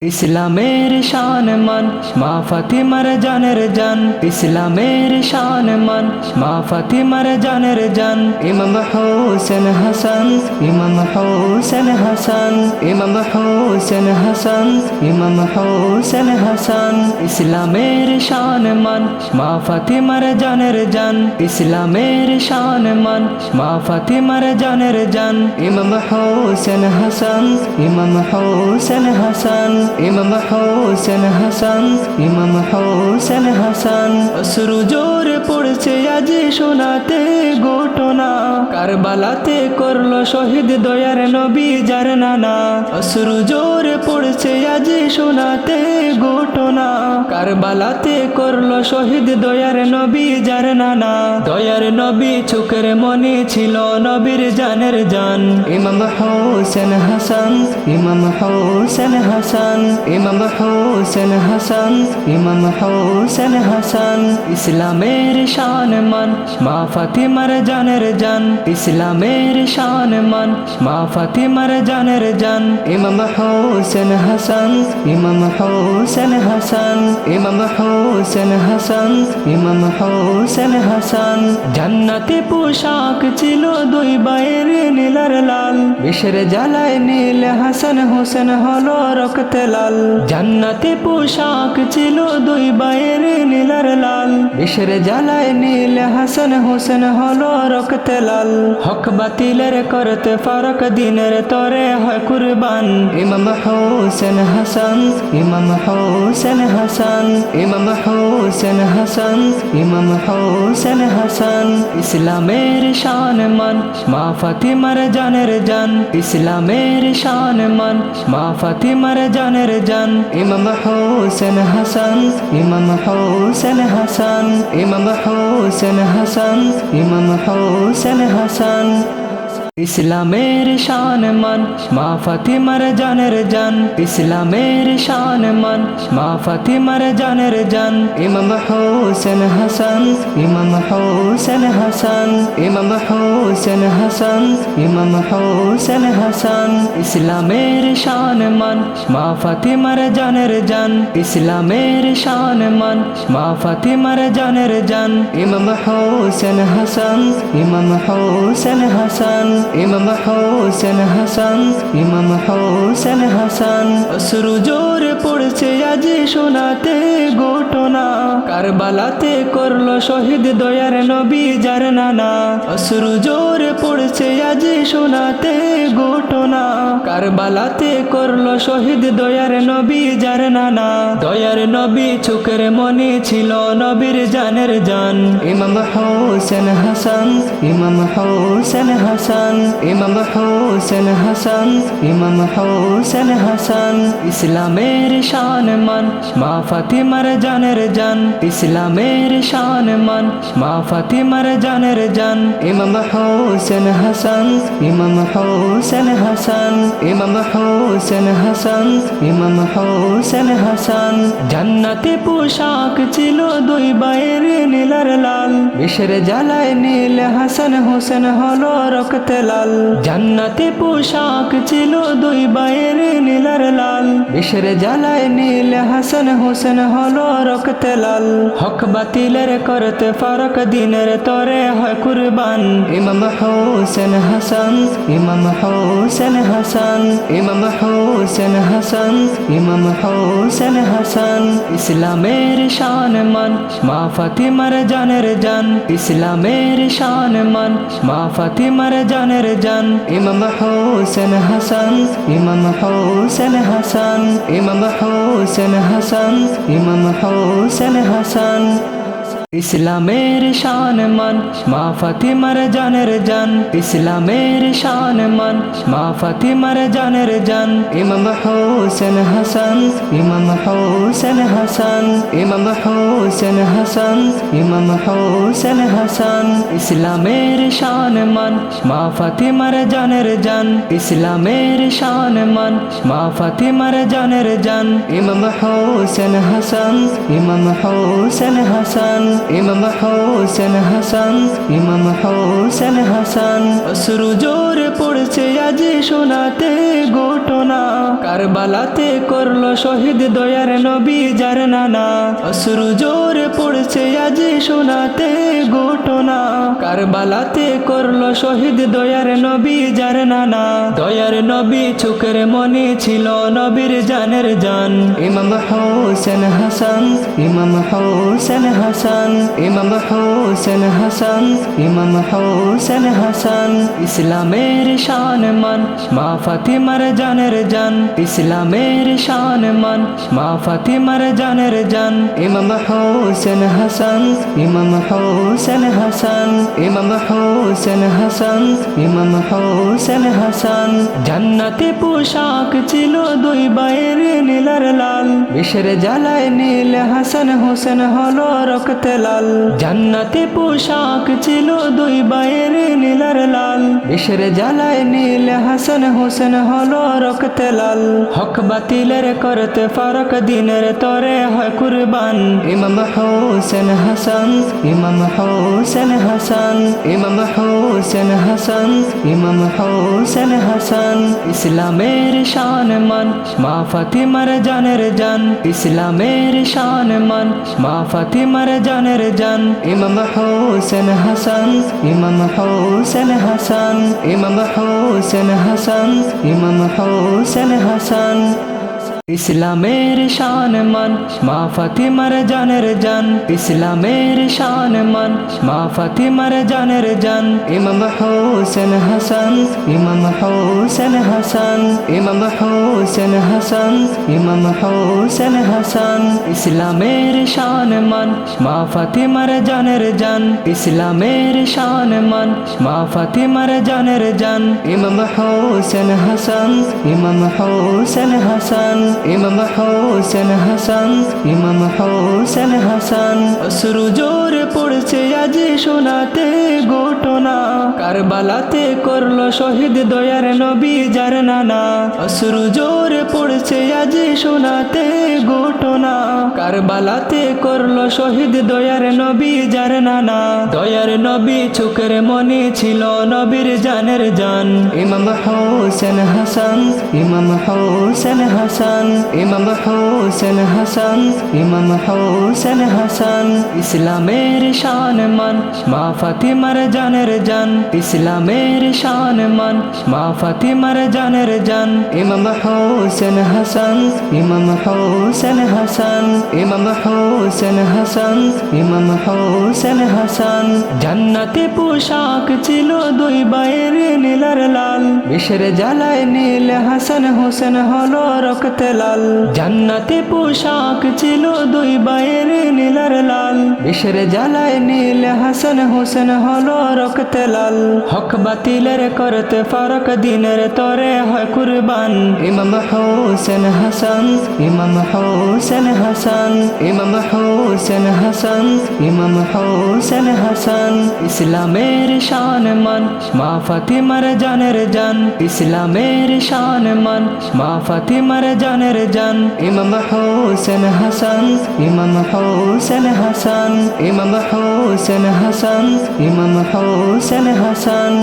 ইসলামের শান মান মা ফাতিমার জানের জান, ইসলামের শান মান মা ফাতিমার জানের জান। ইমাম হোসেন হাসান, ইমাম হোসেন হাসান, ইমাম হোসেন হাসান, ইমাম হোসেন হাসান। ইসলামের শান মান মা ফাতিমার জানের জান, ইসলামের শান মান মা ফাতিমার জানের জান। ইমাম হোসেন হাসান, ইমাম হোসেন হাসান, ইমাম হোসেন হাসান, ইমাম হোসেন হাসান। অশ্রু জোরে পড়ছে আজ শোনাতে ঘটনা, কারবালাতে করলো শহীদ দয়ার নবী যার নানা। অশ্রু জোরে পড়ছে আজ শোনাতে ঘটনা, কারবালাতে করলো শহীদ দয়ার নবী যার নানা। দয়ার নবী চোখের মনে ছিল নবীর জানের জান। ইমাম হোসেন হাসান, ইমাম হোসেন হাসান, ইমাম হোসেন হাসান, ইমাম হোসেন হাসান। ইসলামের শান মান মা ফাতিমার জানের জান, ইসলামের শান মান মা ফাতিমার জানের জান। ইমাম হোসেন হাসান, ইমাম হোসেন হাসান, ইমাম হোসেন হাসান, ইমাম হোসেন হাসান। জান্নাতে পোশাক ছিল দুই ভাইয়ের নীলার লাল, বিষের জ্বালায় নীল হাসান হোসেন হলো রক্তে লাল। জান্নাতে পোশাক ছিল দুই ভাইয়ের নীলার লাল, বিষের জ্বালায় নীল হাসান হোসেন হলো রক্তে লাল। হক বাতিলের করতে ফারক দিনের তরে হয় কুরবান। ইমাম হোসেন হাসান, ইমাম হোসেন হাসান, ইমাম হোসেন হাসান, ইমাম হোসেন হাসান। ইসলামের শান মান মা ফাতিমার জানের জান, ইসলামের শান মান মা ফাতিমার জানের জান। ইমাম হোসেন হাসান, ইমাম হোসেন হাসান, ইমাম হোসেন হাসান, ইমাম হোসেন হাসান। ইসলামের শান মান মা ফাতিমার জানের জান, ইসলামের শান মান মা ফাতিমার জানের জান। ইমাম হোসেন হাসান, ইমাম হোসেন হাসান, ইমাম হোসেন হাসান, ইমাম হোসেন হাসান। ইসলামের শান মান মা ফাতিমার জানের জান, ইসলামের শান মান মা ফাতিমার জানের জান। ইমাম হোসেন হাসান, ইমাম হোসেন হাসান, ইমাম হোসেন হাসান, ইমাম হোসেন হাসান। অশ্রু জোরে পড়ছে আজ শোনাতে ঘটনা, কারবালাতে করলো শহীদ দয়ার নবী যার নানা। অশ্রু জোরে পড়ছে আজ শোনাতে ঘটনা, কারবালাতে করলো শহীদ দয়ার নবী যার নানা। দয়ার নবী চোখের মনে ছিল নবীর জানের জান। ইমাম হোসেন হাসান, ইমাম হোসেন হাসান, ইমাম হোসেন হাসান, ইমাম হোসেন হাসান। ইসলামের শান মান মা ফাতিমার জানের জান, ইসলামের শান মান মা ফাতিমার জানের জান। ইমাম হোসেন হাসান, ইমাম হোসেন হাসান, ইমাম হোসেন হাসান, ইমাম হোসেন হাসান। জান্নাতে পোশাক ছিল দুই ভাইয়ের নীলার লাল, বিষের জ্বালায় নীল হাসান হোসেন হলো রক্তে লাল। জান্নাতে পোশাক ছিল দুই ভাইয়ের নীলার লাল, বিষের জ্বালায় নীল হাসান হোসেন হলো রক্তে লাল। হক বাতিলের করতে ফারক দিনের তরে হয় কুরবান। ইমাম হোসেন হাসান, ইমাম হোসেন হাসান, ইমাম হোসেন হাসান, ইমাম হোসেন হাসান। ইসলামের শান মান মা ফাতিমার জানের জান, ইসলামের শান মান মা ফাতিমার জানের জান। ইমাম হোসেন হাসান, ইমাম হোসেন হাসান, ইমাম হোসেন হাসান, ইমাম হোসেন হাসান। ইসলামের শান মান মা ফাতিমার জানের জান, ইসলামের শান মান মা ফাতিমার জানের জান। ইমাম হোসেন হাসান, ইমাম হোসেন হাসান, ইমাম হোসেন হাসান, ইমাম হোসেন হাসান। ইসলামের শান মান মা ফাতিমার জানের জান, ইসলামের শান মান মা ফাতিমার জানের জান। ইমাম হোসেন হাসান, ইমাম হোসেন হাসান, ইমাম হোসেন হাসান, ইমাম হোসেন হাসান। অশ্রু জোরে পড়ছে আজি শোনাতে ঘটনা, কারবালাতে করলো শহীদ দয়ার নবী যার নানা। অশ্রু জোরে পড়ছে আজি শোনাতে ঘটনা, কারবালাতে করলো শহীদ দয়ার নবী যার নানা। দয়ার নবী চোখের মনে ছিল নবীর জানের জান। ইমাম হোসেন হাসান, ইমাম হোসেন হাসান, ইমাম হোসেন হাসান, ইমাম হোসেন হাসান। ইসলামের শান মান মা ফাতিমার জানের জান, ইসলামের শান মান মা ফাতিমার জানের জান। ইমাম হোসেন হাসান, ইমাম হোসেন হাসান, ইমাম হোসেন হাসান, ইমাম হোসেন হাসান। জান্নাতে পোশাক ছিল দুই ভাইয়ের নীলার লাল, বিষের জ্বালায় নীল হাসান হোসেন হলো রক্তে লাল। জান্নাতে পোশাক ছিল দুই ভাইয়ের নীলার লাল, বিষের জ্বালায় নীল হাসান হোসেন হলো রক্তে লাল। হক বাতিলের করতে ফারক দিনের তরে হয় কুরবান। ইমাম হোসেন হাসান, ইমাম হোসেন হাসান, ইমাম হোসেন হাসান, ইমাম হোসেন হাসান। ইসলামের শান মান মা ফাতিমার জানের জান, ইসলামের শান মান মা ফাতিমার জানের জান। ইমাম হোসেন হাসান, ইমাম হোসেন হাসান, ইমাম হোসেন হাসান, ইমাম হোসেন হাসান। ইসলামের শান মান মা ফাতিমার জানের জান, ইসলামের শান মান মা ফাতিমার জানের জান। ইমাম হোসেন হাসান, ইমাম হোসেন হাসান, ইমাম হোসেন হাসান, ইমাম হোসেন হাসান। ইসলামের শান মান মা ফাতিমার জানের জান, ইসলামের শান মান মা ফাতিমার জানের জান। ইমাম হোসেন হাসান, ইমাম হোসেন হাসান, ইমাম হোসেন হাসান, ইমাম হোসেন হাসান। অশ্রু জোরে পড়ছে আজি শোনাতে ঘটনা, কারবালাতে করলো শহীদ দয়ার নবী যার নানা। অশ্রু জোরে পড়ছে আজি শোনাতে ঘটনা, কারবালাতে করলো শহীদ দয়ার নবী যার নানা। দয়ার নবী চোখের মনে ছিল নবীর জানের জান। ইমাম হোসেন হাসান, ইমাম হোসেন হাসান, ইমাম হোসেন হাসান, ইমাম হোসেন হাসান। ইসলামের শান মান মা ফাতিমার জানের জান, ইসলামের শান মান মা ফাতিমার জানের জান। ইমাম হোসেন হাসান, ইমাম হোসেন হাসান, ইমাম হোসেন হাসান, ইমাম হোসেন হাসান। জান্নাতে পোশাক ছিল দুই ভাইয়ের নীলার লাল, বিষের জ্বালায় নীল হাসান হোসেন হলো রক্তে লাল। জান্নাতে পোশাক ছিল দুই ভাইয়ের নীলার লাল, বিষের জ্বালায় নীল হাসান হোসেন হলো রক্তে লাল। হক বাতিলের করতে ফারক দিনের তরে হয় কুরবান। ইমাম হোসেন হাসান, ইমাম হোসেন হাসান, ইমাম হোসেন হাসান, ইমাম হোসেন হাসান। ইসলামের শান মান মা ফাতিমার জানের জান, ইসলামের শান মান মা ফাতিমার জানের জান। ইমাম হোসেন হাসান, ইমাম হোসেন হাসান, ইমাম হোসেন হাসান, ইমাম হোসেন হাসান।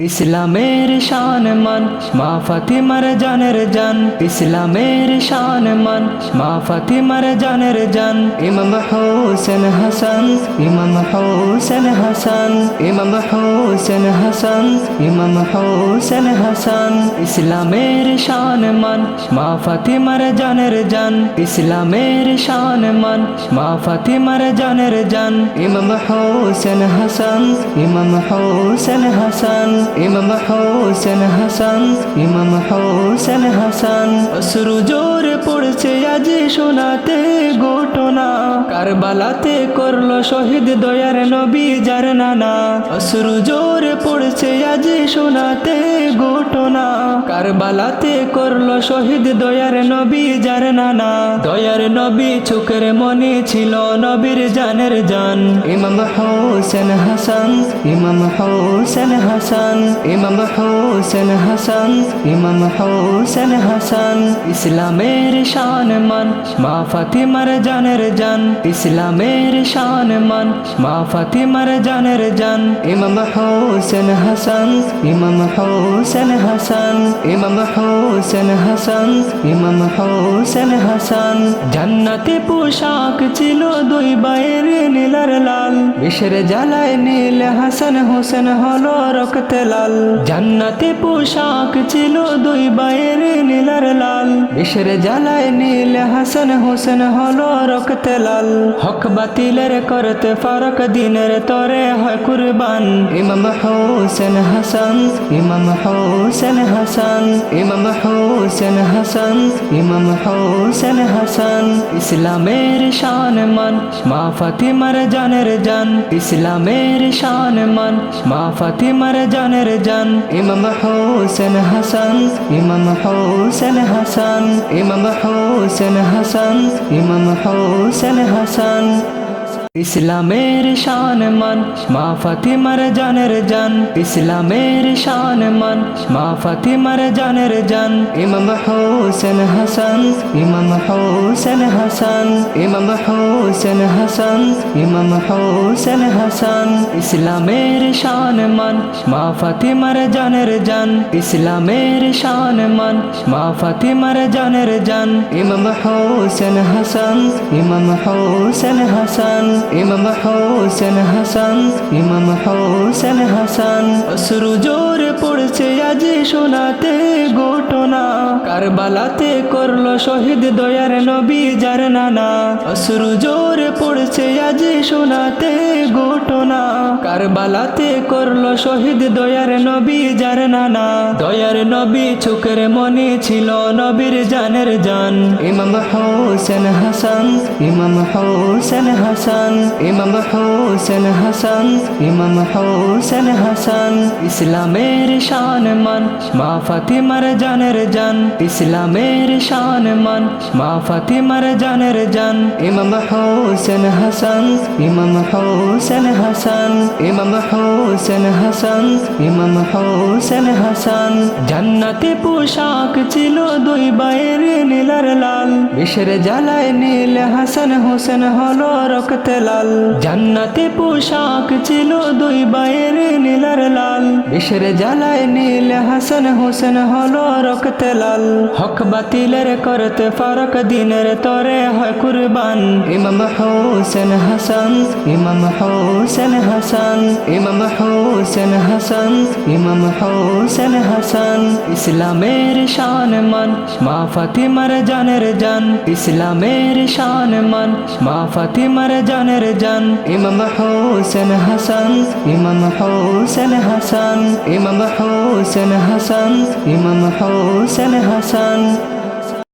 ইসলামের শান মান মা ফাতিমার জানের জান, ইসলামের শান মান মা ফাতিমার জানের জান। ইমাম হোসেন হাসান, ইমাম হোসেন হাসান, ইমাম হোসেন হাসান, ইমাম হোসেন হাসান। ইসলামের শান মান মা ফাতিমার জানের জান, ইসলামের শান মান মা ফাতিমার জানের জান। ইমাম হোসেন হাসান, ইমাম হোসেন হাসান, ইমাম হোসেন হাসান, ইমাম হোসেন হাসান। অশ্রু জোরে পড়ছে আজি শোনাতে ঘটনা, কারবালাতে করলো শহীদ দয়ার নবী যার নানা। অশ্রু জোরে পড়ছে আজি শোনাতে ঘটনা, কারবালাতে করলো শহীদ দয়ার নবী যার নানা। দয়ার নবী চোখের মনে ছিল নবীর জানের জান। ইমাম হোসেন হাসান, ইমাম হোসেন হাসান, ইমাম হোসেন হাসান, ইমাম হোসেন হাসান। ইসলামের শান মান মা ফাতিমার জানের জান ইসলামের শান মান মা ফাতিমার জানের জান ইমাম হোসেন হাসান ইমাম হোসেন হাসান ইমাম হোসেন হাসান ইমাম হোসেন হাসান জান্নাতে পোশাক ছিল দুই ভাইয়ের নীলার লাল বিষের জ্বালায় নীল হাসান হোসেন হলো রক্তে লাল জান্নাতে পোশাক ছিল দুই ভাইয়ের নীলার লাল বিষের জ্বালায় নীল হাসান হোসেন হলো রক্তে লাল হক বাতিলের করতে ফারক দিনের তরে হয় কুরবান ইমাম হোসেন হাসান ইমাম হোসেন হাসান ইমাম হোসেন হাসান ইমাম হোসেন হাসান ইসলামের শান মান মা ফাতিমার জানের জান ইসলামের শান মান মা ফাতিমার জানের জান ইমাম হোসেন হাসান ইমাম হোসেন হাসান ইমাম হোসেন হাসান ইমাম হোসেন হাসান ইসলামের শান মান মা ফাতিমার জানের জান ইসলামের শান মান মা ফাতিমার জানের জান ইমাম হোসেন হাসান ইমাম হোসেন হাসান ইমাম হোসেন হাসান ইমাম হোসেন হাসান ইসলামের শান মান মা ফাতিমার জানের জান ইসলামের শান মান মা ফাতিমার জানের জান ইমাম হোসেন হাসান ইমাম হোসেন হাসান ইমাম হোসেন হাসান ইমাম হোসেন হাসান অশ্রু জোরে পড়ছে আজ শোনাতে ঘটনা কারবালাতে করলো শহীদ দয়ার নবী যার নানা অশ্রু জোরে পড়ছে আজ শোনাতে ঘটনা কারবালাতে করলো শহীদ দয়ার নবী যার নানা দয়ার নবী চোখের মনে ছিল নবীর জানের জান ইমাম হোসেন হাসান ইমাম হোসেন হাসান ইমাম হোসেন হাসান ইমাম হোসেন হাসান ইসলামের শান মান মা ফাতিমার জানের জান ইসলামের শান মান মা ফাতিমার জানের জান ইমাম হোসেন হাসান ইমাম হোসেন হাসান ইমাম হোসেন হাসান ইমাম হোসেন হাসান জান্নাতে পোশাক ছিল দুই ভাইয়ের নীলার লাল বিষের জ্বালায় নীল হাসান হোসেন হলো রক্তে লাল জান্নাতে পোশাক ছিল দুই ভাইয়ের নীলার লাল বিষের জ্বালায় নীল হাসান হোসেন হলো রক্তে লাল হক বাতিলের করতে ফারক দিনের তরে হয় কুরবান ইমাম হোসেন হাসান ইমাম হোসেন হাসান ইমাম হোসেন হাসান ইমাম হোসেন হাসান ইসলামের শান মান মা ফাতিমার জানের জান ইসলামের শান মান মা ফাতিমার জানের জান ইমাম হোসেন হাসান ইমাম হোসেন হাসান ইমাম হোসেন হাসান ইমাম হোসেন হাসান